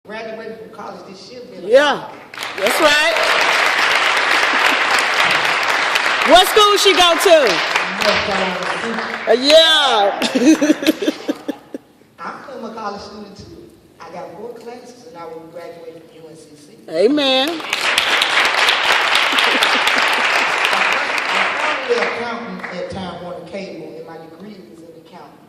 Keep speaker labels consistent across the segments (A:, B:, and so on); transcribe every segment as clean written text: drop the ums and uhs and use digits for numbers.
A: Graduated from college this year.
B: Yeah, that's right. What school she go to? Yeah.
A: I'm a college student too. I got 4 classes and I will graduate from UNCC.
B: Amen.
A: I'm currently an accountant at Time Warner Cable, and my degree is in accounting.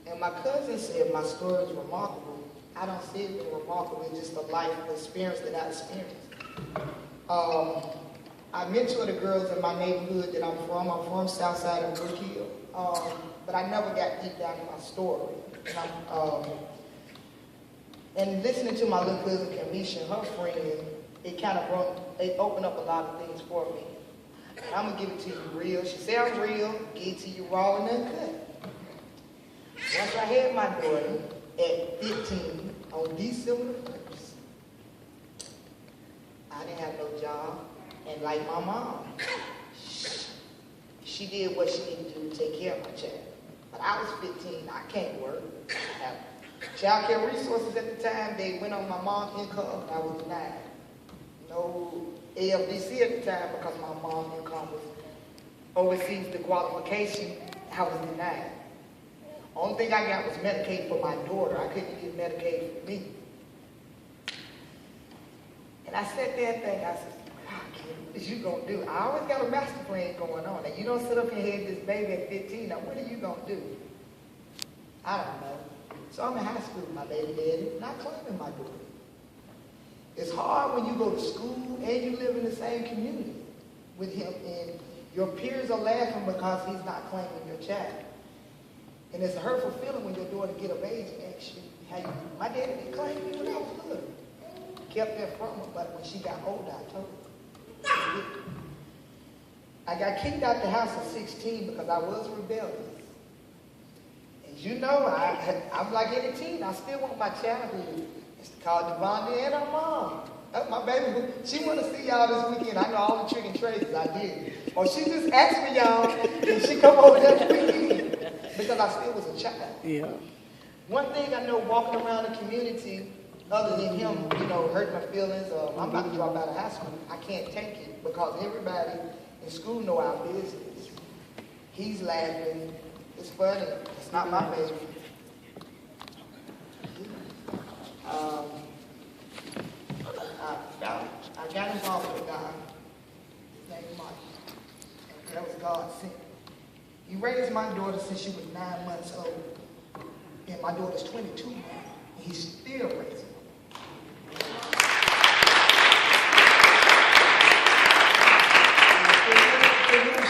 A: And my cousin said my story is remarkable. I don't see it being remarkable. It's just a life experience that I experienced. I mentor the girls in my neighborhood that I'm from. I'm from South Side of Brook Hill. But I never got deep down in my story. And listening to my little cousin Kamisha and her friend, it opened up a lot of things for me. I'm going to give it to you real. She said I'm real, give it to you raw and uncut. Once I had my daughter at 15 on December 1st, I didn't have no job. And like my mom, she did what she needed to do to take care of my child. But I was 15, I can't work. I have child care resources at the time, they went on my mom's income, and I was denied. No AFDC at the time because my mom's income was overseas the qualification, I was denied. Only thing I got was Medicaid for my daughter. I couldn't get Medicaid for me. And I sat there and think, I said, what is you gonna do? I always got a master plan going on. And you don't sit up and have this baby at 15. Now what are you gonna do? I don't know. So I'm in high school with my baby daddy, not claiming my daughter. It's hard when you go to school and you live in the same community with him, and your peers are laughing because he's not claiming your child. And it's a hurtful feeling when your daughter get of age and asks you how you. My daddy didn't claim me when I was little. Kept that from her, but when she got older, I told her. I got kicked out the house at 16 because I was rebellious. As you know, I'm like any teen. I still want my childhood. It's called Devonda and her mom. That's my baby. She want to see y'all this weekend. I know all the trick and traces I did. Or she just asked me y'all, and she come over that weekend. Because I still was a child.
B: Yeah.
A: One thing I know walking around the community, other than him, hurt my feelings, I'm about to drop out of high school. I can't take it because everybody in school know our business. He's laughing. It's funny. It's not my baby. I got involved with a guy named Mike. That was God sent. He raised my daughter since she was 9 months old. And my daughter's 22 now. And he's still raising her.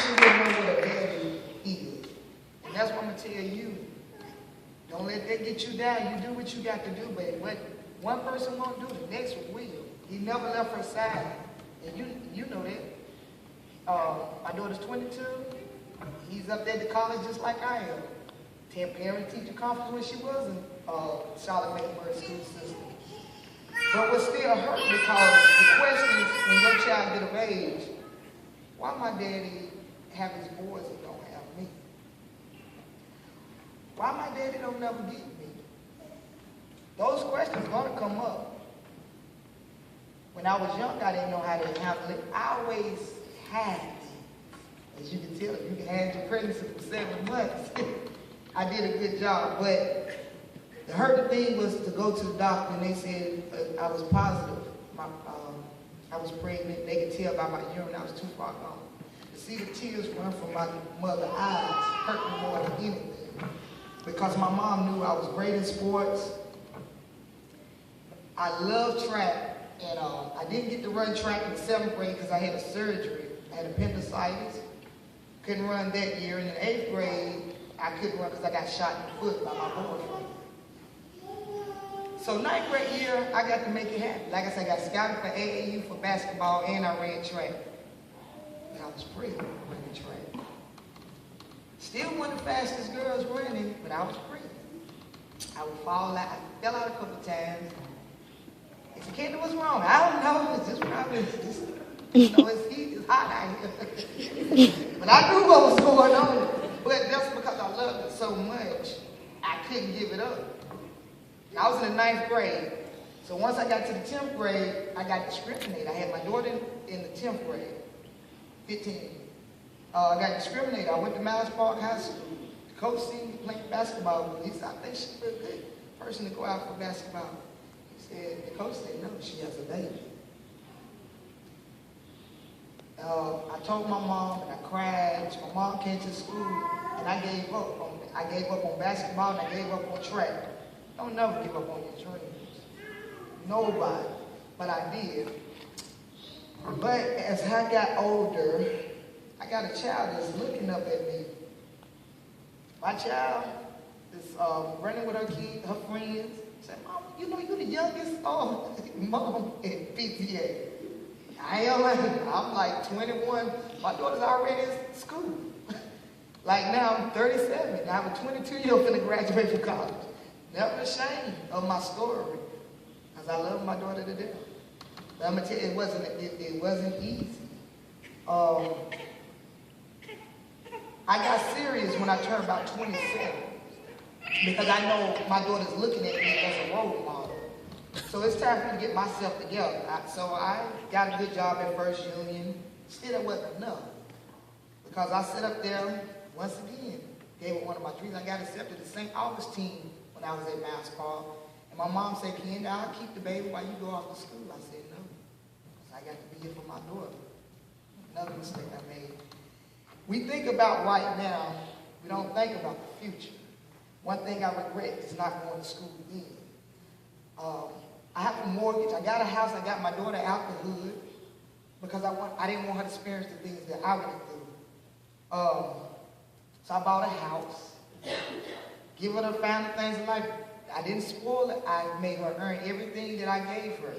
A: She didn't know what a daddy is. And that's what I'm going to tell you. Don't let that get you down. You do what you got to do, but what one person won't do, the next one will. He never left her side. And you know that. My daughter's 22. He's up there to college just like I am. 10 parent-teacher conference when she was in Charlotte Mecklenburg school system. But what still hurt because the question is, when your child get of age, why my daddy have his boys and don't have me? Why my daddy don't never get me? Those questions gonna come up. When I was young, I didn't know how to handle it. I always had it. As you can tell, if you can handle your pregnancy for 7 months, I did a good job. But the hurting thing was to go to the doctor and they said I was positive. I was pregnant. They could tell by my urine I was too far gone. To see the tears run from my mother's eyes hurt me more than anything. Because my mom knew I was great in sports. I loved track. And I didn't get to run track in the 7th grade because I had a surgery. I had appendicitis. Couldn't run that year. And in 8th grade, I couldn't run because I got shot in the foot by my boyfriend. So 9th grade year, I got to make it happen. Like I said, I got scouted for AAU for basketball and I ran track. And I was pretty running track. Still one of the fastest girls running, but I was pretty. I would fall out. I fell out a couple times. They said, Kendra, what's wrong? I don't know. It's just probably it's hot out here. But I knew what was going on. But that's because I loved it so much, I couldn't give it up. I was in the 9th grade. So once I got to the 10th grade, I got discriminated. I had my daughter in the 10th grade, 15. I got discriminated. I went to Malice Park High School. The coach seen me playing basketball. He said, I think she's a good person to go out for basketball. The coach said, no, she has a baby. I told my mom, and I cried. My mom came to school, and I gave up on basketball, and I gave up on track. Don't never give up on your dreams. Nobody, but I did. But as I got older, I got a child that's looking up at me. My child is running with her friends. Said, Mom, you know you're the youngest mom in PTA. I'm like 21. My daughter's already in school. Like now I'm 37. I have a 22-year-old going to graduate from college. Never ashamed of my story, because I love my daughter to death. But I'm gonna tell you, it wasn't easy. I got serious when I turned about 27, because I know my daughter's looking at me as a role model. So it's time for me to get myself together. So I got a good job at First Union. Still, it wasn't enough, because I sat up there once again, gave it one of my dreams. I got accepted to St. Augustine when I was at Malice Park. And my mom said, Ken, I'll keep the baby while you go off to school. I said, no, because I got to be here for my daughter. Another mistake I made. We think about right now, we don't think about the future. One thing I regret is not going to school then. I have a mortgage. I got a house. I got my daughter out the hood because I didn't want her to experience the things that I went through. So I bought a house, give her the family things in life. I didn't spoil it. I made her earn everything that I gave her.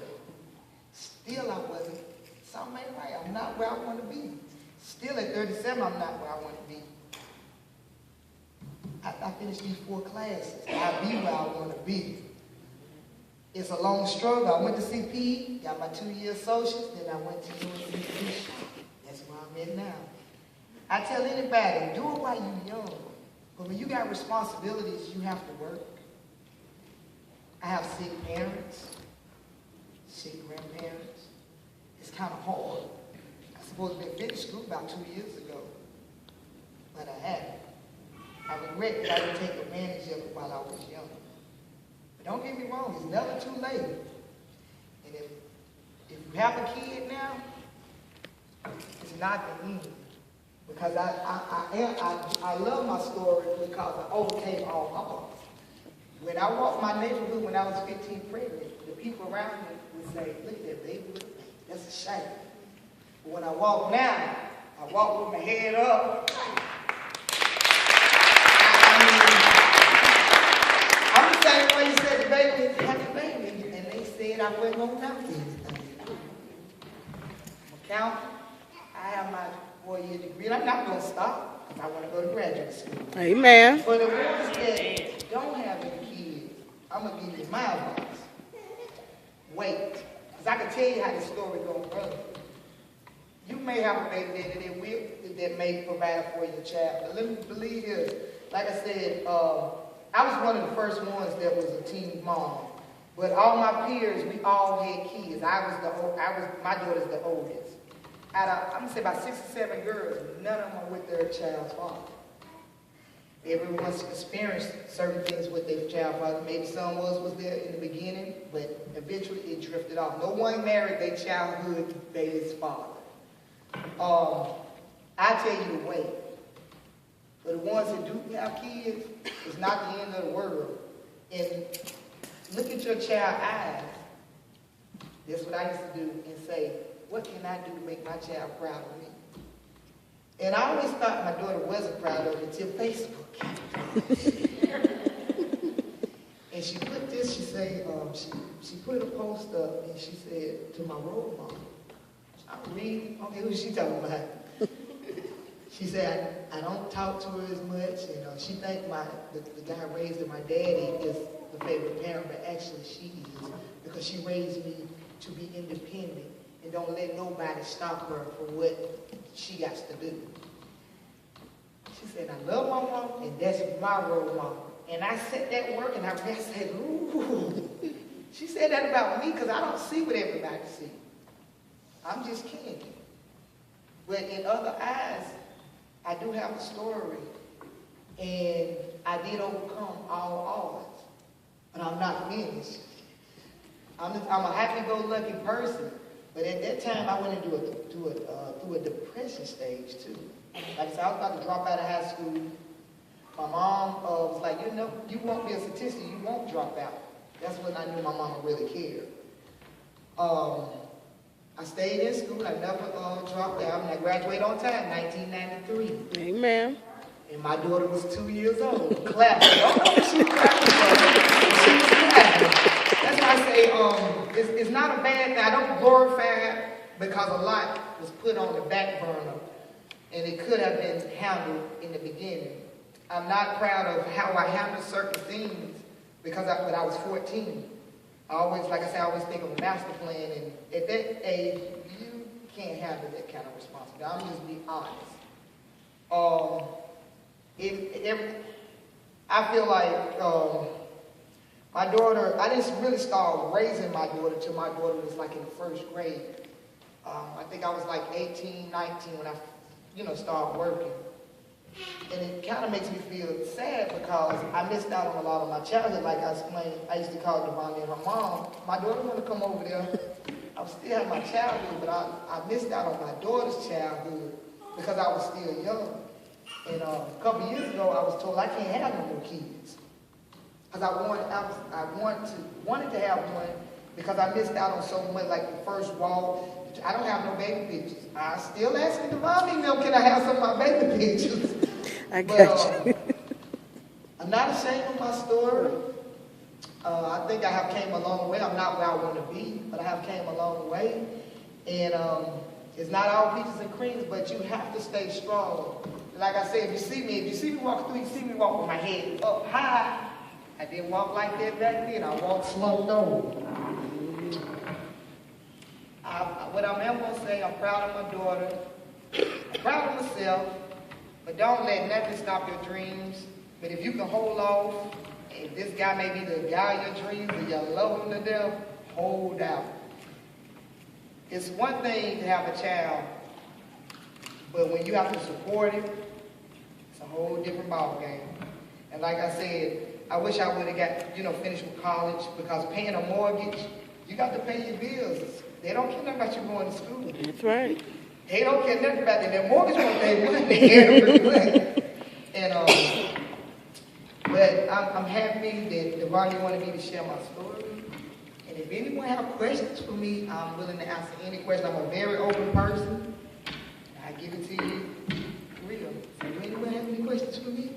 A: Still, I wasn't. Something ain't right. I'm not where I want to be. Still, at 37, I'm not where I want to be. I finished these 4 classes. I'll be where I want to be. It's a long struggle. I went to CP, got my 2-year associates, then I went to UNC. That's where I'm at now. I tell anybody, do it while you're young. But when you got responsibilities, you have to work. I have sick parents, sick grandparents. It's kind of hard. I supposed to have finished school about 2 years ago, but I haven't. I regret that I didn't take advantage of it while I was young. But don't get me wrong, it's never too late. And if you have a kid now, it's not the end. Because I love my story because I overcame all odds. When I walked my neighborhood when I was 15 pregnant, the people around me would say, look at that baby, that's a shame. But when I walk now, I walk with my head up. I'm the same way you said the baby had the baby, and they said I wasn't going to count anything. I'm accountant. I have my 4-year degree, and I'm not going to stop because I want to go to graduate school.
B: Amen.
A: For the ones that don't have any kids, I'm going to give you my advice. Wait. Because I can tell you how this story goes further. You may have a baby that may provide for your child. But let me believe this. Like I said, I was one of the first ones that was a teen mom. But all my peers, we all had kids. My daughter's the oldest. Out of, I'm going to say about 6 or 7 girls, none of them are with their child's father. Everyone's experienced certain things with their child's father. Maybe some was there in the beginning, but eventually it drifted off. No one married their childhood baby's father. I tell you to wait. For the ones that do have kids, it's not the end of the world. And look at your child's eyes. That's what I used to do and say, what can I do to make my child proud of me? And I always thought my daughter wasn't proud of me until Facebook came. And she put this, she said, she put a post up and she said, to my role model. I'm reading, okay, who's she talking about? She said, I don't talk to her as much. She thinks the guy raised her, my daddy, is the favorite parent, but actually she is, because she raised me to be independent and don't let nobody stop her from what she got to do. She said, I love my mom, and that's my role model. And I set that work, and I said, ooh. She said that about me because I don't see what everybody see. I'm just Candy. But in other eyes, I do have a story. And I did overcome all odds. But I'm not finished. I'm a happy-go-lucky person. But at that time, I went through a depression stage, too. Like I said, I was about to drop out of high school. My mom was like, you know, you won't be a statistic, you won't drop out. That's when I knew my mama really cared. I stayed in school, I never dropped out, and I graduated on time, 1993.
B: Amen.
A: And my daughter was 2 years old, clapping. Don't know what she was clapping for. She was clapping. That's why I say it's not a bad thing. I don't glorify it because a lot was put on the back burner, and it could have been handled in the beginning. I'm not proud of how I handled certain things because when I was 14, I always think of a master plan, and at that age, you can't handle that kind of responsibility. I'm just being honest. I feel like my daughter, I didn't really start raising my daughter till my daughter was like in the first grade. I think I was like 18, 19 when I, started working. And it kind of makes me feel sad because I missed out on a lot of my childhood. Like I explained, I used to call Devonnie and her mom. My daughter wanted to come over there. I still had my childhood, but I missed out on my daughter's childhood because I was still young. And a couple of years ago, I was told I can't have no more kids. Because I wanted to have one because I missed out on so much, like the first walk. I don't have no baby pictures. I still asking Devonnie, can I have some of my baby pictures?
B: I got you.
A: I'm not ashamed of my story. I think I have came a long way. I'm not where I want to be, but I have came a long way. And it's not all peaches and creams, but you have to stay strong. Like I said, if you see me walk through, you see me walk with my head up high. I didn't walk like that back then. I walked slumped over. What I'm ever going to say, I'm proud of my daughter. I'm proud of myself. But don't let nothing stop your dreams. But if you can hold off, if this guy may be the guy of your dreams and you love him to death, hold out. It's one thing to have a child, but when you have to support it, it's a whole different ball game. And like I said, I wish I would have got, finished with college because paying a mortgage, you got to pay your bills. They don't care nothing about you going to school.
B: That's right.
A: They don't care nothing about that. Their mortgage won't pay money every month. And but I'm happy that Devonnie wanted me to share my story. And if anyone have questions for me, I'm willing to answer any question. I'm a very open person. I give it to you real. So do anyone have any questions for me?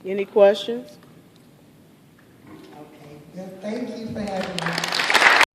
B: Any questions?
A: Okay. Well, thank you for having me.